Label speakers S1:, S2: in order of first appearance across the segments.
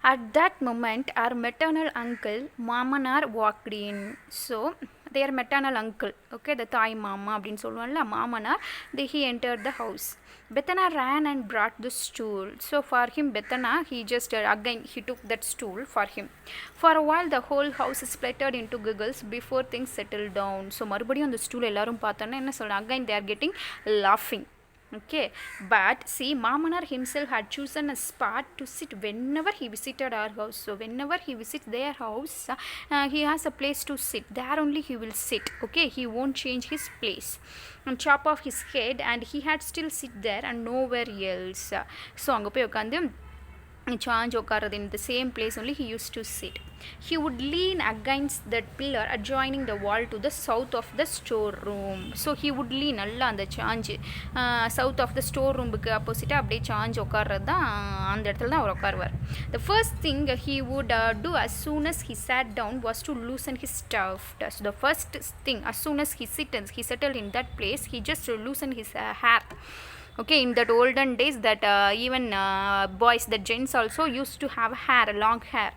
S1: At that moment, our maternal uncle Mamanar walked in. So, their maternal uncle, okay, the Thai mama அப்படின்னு சொல்லுவோம்ல மாமனார், he entered the house. Bethana ran and brought the stool. So for him, Bethana, he just again he took that stool for him. For a while, the whole house splattered into giggles before things settled down. So மறுபடியும் அந்த stool எல்லாரும் பார்த்தோன்னா என்ன சொல்கிறாங்க, again they are getting laughing. Okay, but see, Mamanar himself had chosen a spot to sit whenever he visited our house. So whenever he visits their house, he has a place to sit. There only he will sit. Okay, he won't change his place and chop off his head, and he had still sit there and nowhere else. So அங்கே போய் உட்காந்து சாஞ்சு உட்கார்றது in the same place only he used to sit. He would lean against that pillar adjoining the wall to the south of the storeroom. So he would lean நல்லா அந்த சாஞ்சு south of the store ரூமுக்கு ஆப்போசிட்டாக அப்படியே சாஞ்சு உட்கார்றது தான் அந்த இடத்துல தான் அவர் உட்காருவார். The first thing he would do as soon as he sat down was to loosen his tuft. So the first thing, as soon as he settled in that place, he just loosened his hair. Okay, in that olden days that even boys, the gents also used to have hair, long hair.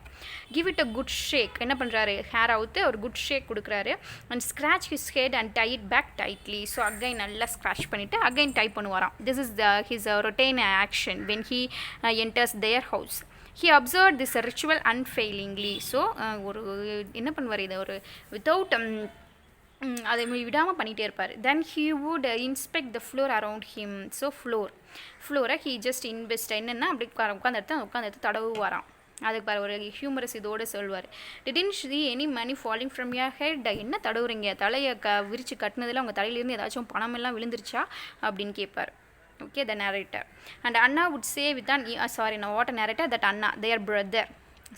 S1: Give it a good shake. என்ன பண்ணுறாரு, hair அவுத்து ஒரு good shake கொடுக்குறாரு. And scratch his head and tie it back tightly. So again நல்லா scratch பண்ணிவிட்டு again tie பண்ணுவாராம். This is his routine action when he enters their house. He observed this ritual unfailingly. So ஒரு என்ன பண்ணுவார், இதை ஒரு without அதை விடாமல் பண்ணிகிட்டே இருப்பார். Then he would inspect the floor around him. So ஃப்ளோரை ஹீ ஜஸ்ட் இன்வெஸ்ட் என்னென்னா அப்படி உட்காந்து தடவு வரான். அதுக்கு பாரு ஒரு ஹியூமரஸ் இதோடு சொல்வார். Didn't see any money falling from your head. என்ன தடவுறீங்க, தலையை விரித்து கட்டினதில் உங்கள் தலையிலேருந்து ஏதாச்சும் பணமெல்லாம் விழுந்துருச்சா அப்படின்னு கேட்பார். Okay, the narrator. And Anna would say with an what a narrator, that Anna, their brother,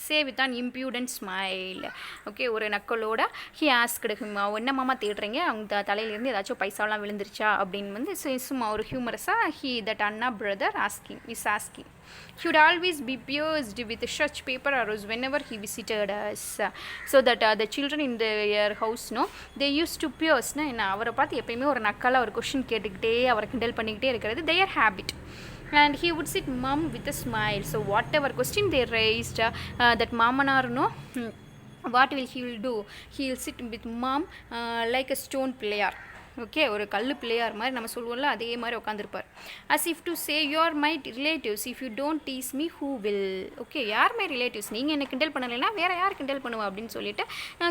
S1: say with an impudent smile. Okay, ஒரு நக்கலோட he asked him, என்ன மாமா தேடுறீங்க, அவங்க தலையிலேருந்து ஏதாச்சும் பைசாலாம் விழுந்துருச்சா அப்படின்னு வந்து சும்மா ஒரு ஹியூமரஸாக that Anna brother is asking. He would always be pierced with such paper arrows whenever he visited us. So that the children in their house, they used to pierce. அவரை பார்த்து எப்பயுமே ஒரு நக்கலாக ஒரு கொஷின் கேட்டுக்கிட்டே அவரை கிண்டல் பண்ணிக்கிட்டே இருக்கிறது their habit. And he would sit mum with a smile. So whatever question they raised, that Mamanar, what will he will do? He will sit with mum like a stone player. Okay, ஒரு கல் பிள்ளையார் மாதிரி நம்ம சொல்லுவோம்ல, அதே மாதிரி உட்காந்துருப்பார். As if to say you're my relatives, if you don't tease me who will. Okay, யார் my relatives, நீங்கள் என்ன கிண்டல் பண்ணலைன்னா வேறு யார் கிண்டல் பண்ணுவா அப்படின்னு சொல்லிட்டு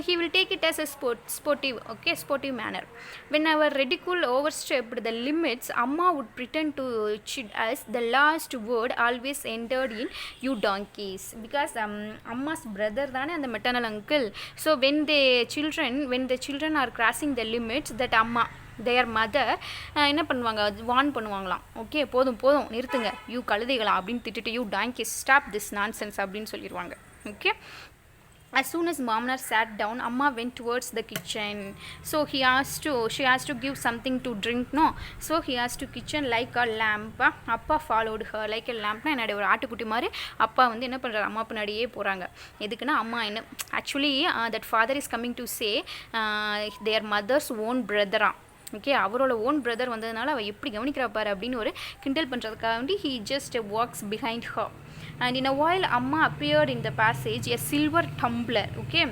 S1: he will take it as a sportive manner. When அவர் ridicule overstepped the limits, அம்மா வுட் பிரிட்டன் to sit as the last word always entered in you donkeys. Because அம்மாஸ் பிரதர் தானே அந்த maternal uncle. So when the children are crossing the limits, that அம்மா their mother என்ன பண்ணுவாங்க, warn பண்ணுவாங்களாம். Okay, போதும் நிறுத்துங்க, யூ கழுதைகளா அப்படின்னு திட்டுட்டு, you Tongi stop this nonsense அப்படின்னு சொல்லிடுவாங்க. Okay, as soon as Mamanar sat down, Amma went towards the kitchen. So she has to give something to drink, no? So he has to kitchen like a lamp. Appa followed her like a lamp. என்னோட ஒரு ஆட்டுக்குட்டி மாதிரி அப்பா வந்து என்ன பண்ணுறாரு, அம்மா பின்னாடியே போகிறாங்க. எதுக்குன்னா அம்மா என்ன actually that father is coming to say their mother's own brother. Okay, அவரோட ஓன் பிரதர் வந்ததுனால அவள் எப்படி கவனிக்கிறப்பார் அப்படின்னு ஒரு கிண்டல் பண்ணுறதுக்காக வேண்டி he just walks behind her. And in a while, Amma appeared in the passage, a silver tumbler, okay,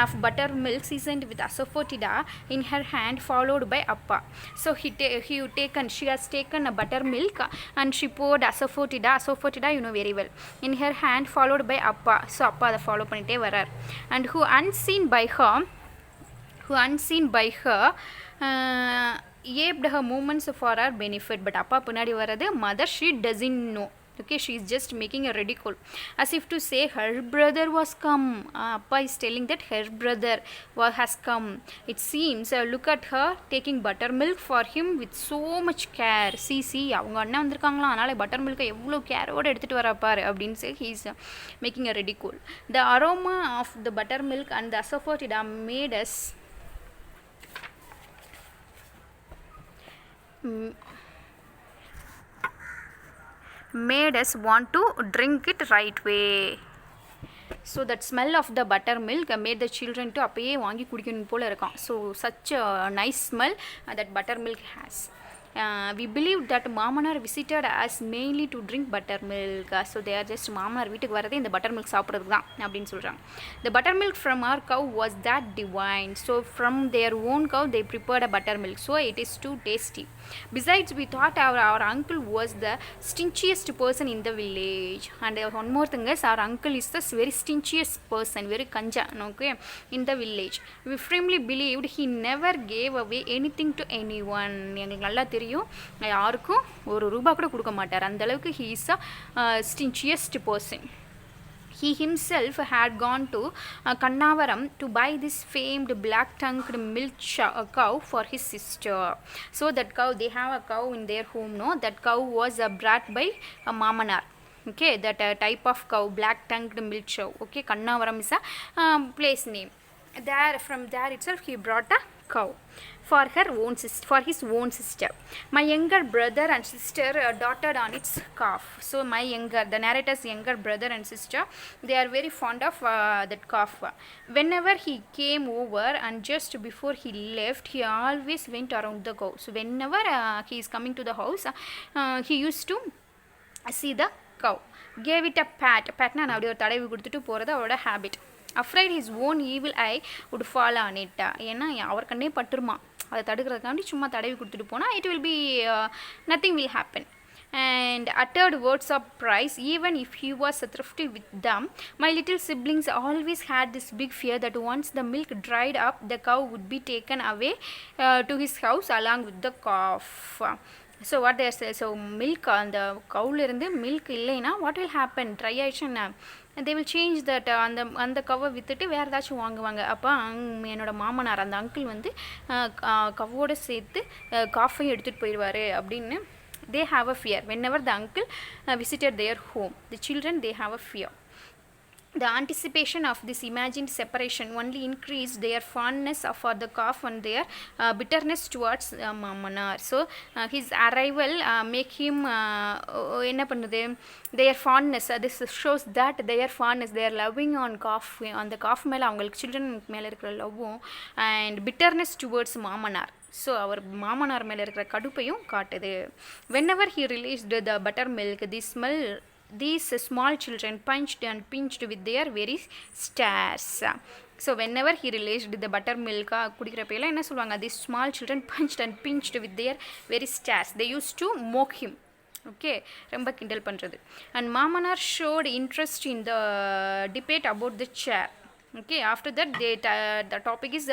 S1: of buttermilk seasoned with asafoetida in her hand, followed by Appa. So she has taken a buttermilk and she poured asafoetida, you know very well, in her hand, followed by Appa. So Appa அதை follow பண்ணிட்டே வரார். And who unseen by her aped her movements for her benefit. But அப்பா பின்னாடி வர்றது mother, she doesn't know. Okay, she is just making a ridicule, as if to say her brother was come. Appa is telling that her brother has come. It seems, look at her taking buttermilk for him with so much care. See, அவங்க அண்ணன் வந்திருக்காங்களா, அதனால் பட்டர்மில்கை எவ்வளோ கேரோடு எடுத்துகிட்டு வரப்பார் அப்படின்னு சொல்லி he is making a ridicule. The aroma of the buttermilk and the asafoetida made us want to drink it right way. So that smell of the buttermilk made the children to அப்பயே வாங்கி குடிக்கணும் போல இருக்கும். So such a nice smell that buttermilk has. we believe that மாமனார் visited us mainly to drink buttermilk. So they are just மாமனார் வீட்டுக்கு வரதே இந்த buttermilk சாப்பிட்றதுக்கு தான் அப்படின்னு சொல்கிறாங்க. The buttermilk from our cow was that divine. So from their own cow they prepared a buttermilk. So it is too tasty. Besides, we thought our uncle was the stingiest person in the village. And one more thing is, our uncle is the very stingiest person, very kanja, okay, in the village. We firmly believed he never gave away anything to anyone. எங்களுக்கு நல்லா தெரியும், யாருக்கும் ஒரு ரூபா கூட கொடுக்க மாட்டார். அந்த அளவுக்கு he is a stingiest person. He himself had gone to Kannavaram to buy this famed black-tongued milk cow for his sister. So that cow, they have a cow in their home, no? That cow was brought by a Mamanar. Okay, that type of cow, black-tongued milk cow. Okay, Kannavaram is a place name. There, from there itself, he brought a cow for his own sister. My younger brother and sister doted on its calf. So the narrator's younger brother and sister, they are very fond of that calf. Whenever he came over and just before he left, he always went around the cow. So whenever he is coming to the house, he used to see the cow, gave it a pat na அப்படி ஒரு தடவி கொடுத்துட்டு போகிறது அவரோட habit. Afraid his own evil eye would fall on it. ஏன்னா அவர் கண்ணே பட்டுருமா, அதை தடுக்கிறதுக்காண்டி சும்மா தடவி கொடுத்துட்டு போனால் it will be nothing will happen. And uttered words of praise even if he was thrifty with them. My little siblings always had this big fear that once the milk dried up, the cow would be taken away to his house along with the calf. So what they say, so milk அந்த கவுல இருந்து milk இல்லைன்னா what will happen, try ஆயிடுச்சுன்னா they will change that, அந்த கவ்வை விற்றுட்டு வேறு ஏதாச்சும் வாங்குவாங்க. அப்போ என்னோடய மாமனார் அந்த அங்கிள் வந்து கவ்வோடு சேர்த்து காஃபையும் எடுத்துகிட்டு போயிடுவார் அப்படின்னு they have a fear. Whenever the uncle visited their home, the children, they have a fear. The anticipation of this imagined separation only increased their fondness for the calf and their bitterness towards Mamanar. So his arrival make him என்ன பண்ணுது, their fondness, this shows that their fondness, their loving on calf, அந்த calf மேலே அவங்களுக்கு children மேலே இருக்கிற லவ்வும் and bitterness towards Mamanar. So அவர் மாமனார் மேலே இருக்கிற கடுப்பையும் காட்டுது. Whenever he released the buttermilk, these small children punched and pinched with their very stares. So whenever he released the buttermilk, குடிக்கிறப்பையெல்லாம் என்ன சொல்லுவாங்க, these small children punched and pinched with their very stares. They used to mock him. Okay, ரொம்ப கிண்டல் பண்ணுறது. And Mamanar showed interest in the debate about the chair. Okay, after that the topic is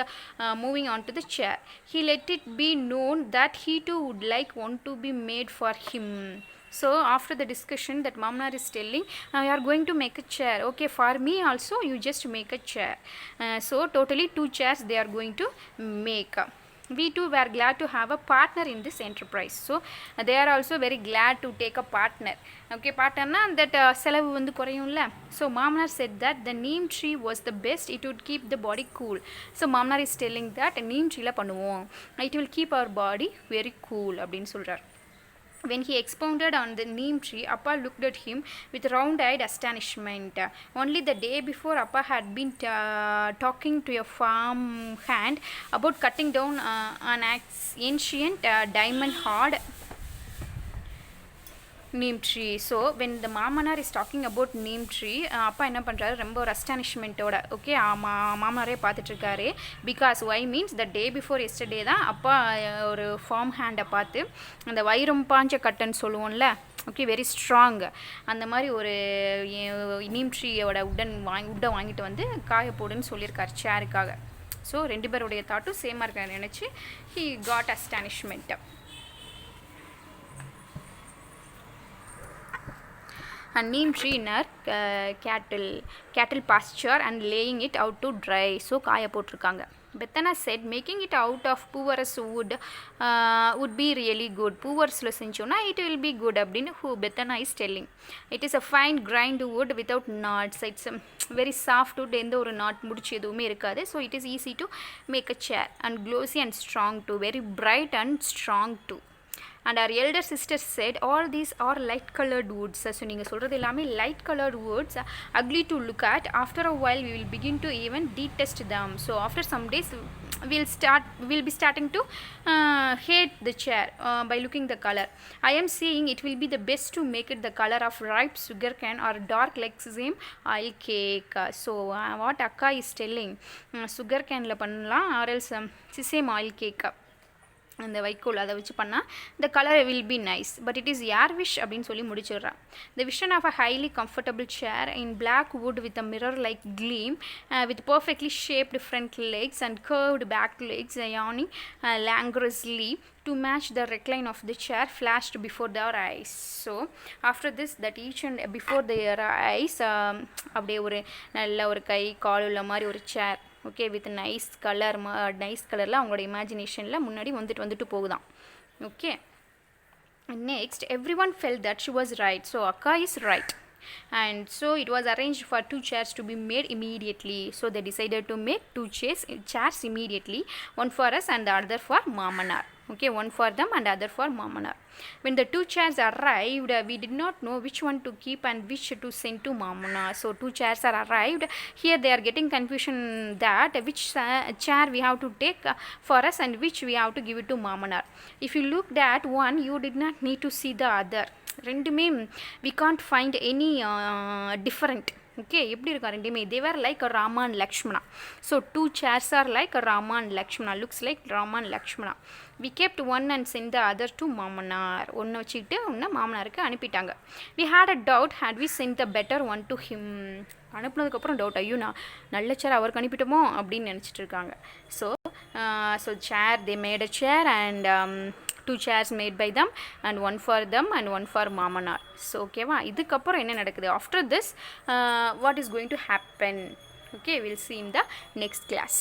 S1: moving on to the chair. He let it be known that he too would like one to be made for him. So after the discussion that Mamanar is telling, you are going to make a chair. Okay, for me also you just make a chair. So totally 2 chairs they are going to make. We too were glad to have a partner in this enterprise. So they are also very glad to take a partner. Okay, partner na that செலவு வந்து குறையும்ல. So Mamanar said that the neem tree was the best, it would keep the body cool. So Mamanar is telling that neem tree la பண்ணுவோம், it will keep our body very cool அப்படின்னு சொல்றார். When he expounded on the neem tree, Appa looked at him with round-eyed astonishment. Only the day before, Appa had been talking to a farm hand about cutting down an ancient diamond-hard neem tree. So when the Mamanar is talking about neem tree, அப்பா என்ன பண்ணுறாரு, ரொம்ப ஒரு அஸ்டானிஷ்மெண்ட்டோட okay மாமனாரே பார்த்துட்ருக்காரு. Because why means the day before yesterday தான் அப்பா ஒரு ஃபார்ம் ஹேண்டை பார்த்து அந்த வைரம் பாஞ்ச கட்டைன்னு சொல்லுவோம்ல, ஓகே வெரி ஸ்ட்ராங், அந்த மாதிரி ஒரு நீம் ட்ரீயோட உட்டை வாங்கிட்டு வந்து காய போடுன்னு சொல்லியிருக்காரு சேருக்காக. ஸோ 2 பேருடைய தாட்டும் சேமாக இருக்க நினச்சி he got astonishment. And neem tree in our cattle pasture and laying it out to dry. So காய போட்டிருக்காங்க. Bethana said making it out of poor's would be really good. Poor'sல செஞ்சோன்னா it will be good அப்படின்னு who Bethana is telling. It is a fine grind wood without knots. It's a very soft wood, எந்த ஒரு knot முடிச்சு எதுவுமே இருக்காது. So it is easy to make a chair and glossy and strong too, very bright and strong too. And our elder sister said all these are light colored woods. So நீங்கள் சொல்கிறது எல்லாமே light colored woods, ugly to look at. After a while we will begin to even detest them. So after some days we'll be starting to hate the chair by looking the color. I am saying it will be the best to make it the color of ripe sugar cane or dark like sesame oil cake. So what akka is telling, sugar cane la பண்ணலாம் or else sesame oil cake அந்த வைக்கோல் அதை வச்சு பண்ணால் the color will be nice, but it is your wish அப்படின்னு சொல்லி முடிச்சிடுறான். The vision of a highly comfortable chair in black wood with a mirror like gleam with perfectly shaped front legs and curved back legs yawning languorously to match the recline of the chair flashed before their eyes. So after this, that each and before their eyes அப்படியே ஒரு நல்ல ஒரு கை கால் உள்ள மாதிரி ஒரு சேர், okay, with nice கலரில் அவங்களோட இமேஜினேஷனில் முன்னாடி வந்துட்டு போகுதான். Okay, next everyone felt that she was right, so akka is right, and so it was arranged for 2 chairs to be made immediately. So they decided to make 2 chairs immediately, one for us and the other for Mamanar. Okay, one for them and other for Mamanar. When the 2 chairs arrived, we did not know which one to keep and which to send to Mamanar. So 2 chairs are arrived. Here they are getting confusion that which chair we have to take for us and which we have to give it to Mamanar. If you looked at one, you did not need to see the other. ரெண்டுமே we can't find any different. Okay, எப்படி இருக்கா ரெண்டுமே, they were like a Rama and Lakshmana. So 2 chairs are like a Rama and Lakshmana, looks like Rama and Lakshmana. We kept one and sent the other to Mamanar. ஒன்று வச்சுக்கிட்டு ஒன்று மாமனாருக்கு அனுப்பிட்டாங்க. We had a doubt, had we sent the better one to him. அனுப்புனதுக்கப்புறம் doubt, ஐயோ நான் நல்ல சேர் அவருக்கு அனுப்பிட்டோமோ அப்படின்னு நினச்சிட்டு இருக்காங்க. So chair, they made a chair and 2 chairs made by them and one for them and one for Mamanar. So ஓகேவா, இதுக்கப்புறம் என்ன நடக்குது, after this what is going to happen, okay, we'll see in the next class.